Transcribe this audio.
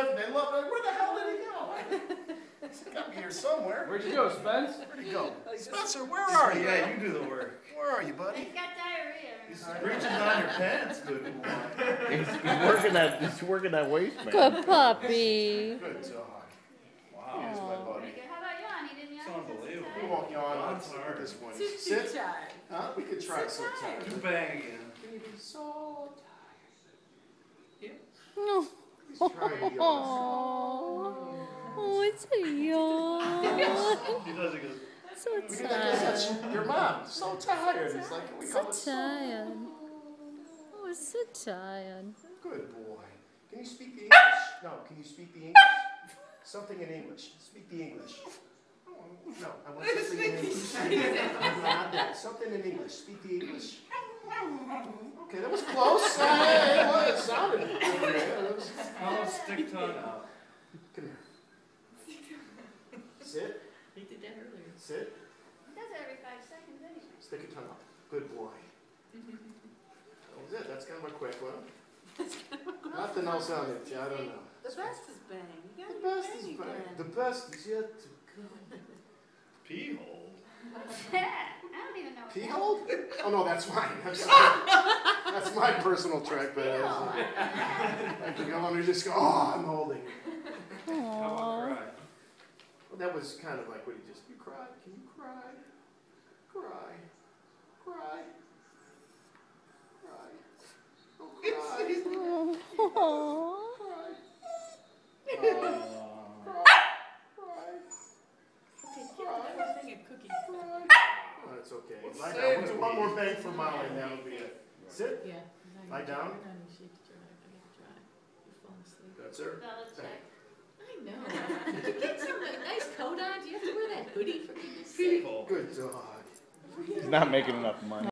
live, and they love it. Where the hell did he go? He's got me here somewhere. Where'd you go, Spence? Where'd he go? Spencer, where are you? Yeah, you do the work. Where are you, buddy? He's got diarrhea. He's reaching down your pants, dude. He's working that waistband. Good puppy. Good dog. Wow. Here's my buddy. Pretty good. How about yawn? He didn't It's yawn. unbelievable. We won't yawn on That's hard. this one. Too Sit. tired. Huh? We could try So sometime. tired. Do bang again. So tired. No. He's trying to yawn. Oh, it's a yawn. He does it good. So We did that tired. because that's your mom. So tired. He's like, we So call it tired. Oh, so tired. Good boy. Can you speak the English? No, can you speak the English? Something in English. Speak the English. No, I want something in English. Not that. Something in English. Speak the English. Okay, that was close. Hey, well, it sounded good. That was- Oh, stick tongue out. Come here. Sit. He did that earlier. Sit. He does it every 5 seconds anyway. Stick your tongue out. Good boy. That was it. That's kind of a quick one. Nothing else on it. I don't know. The best is bang. You The gotta best is bang back. again. The best is yet to come. Pee hole. I don't even know. what Pee that hole? Oh no, that's mine. I'm sorry. That's my personal track, but I can go on and just go, oh, I'm holding. How about cry? Well, that was kind of like what he just, you cry? Can you cry? Cry. Cry. Cry. Oh, cry. Oh. Cry. Uh, Cry. Okay, give him everything a cookie. Cry. Oh, it's okay. Lie Say down. We'll it. do one more bang for Molly and that'll be it. Sit. Yeah. Lie down. No, you should try. I gotta try. You're falling asleep. That's her. Belichick. I know. Did you get some nice coat on? Do you have to wear that hoodie for goodness Pee sake? hole. Good dog. He's not making enough money.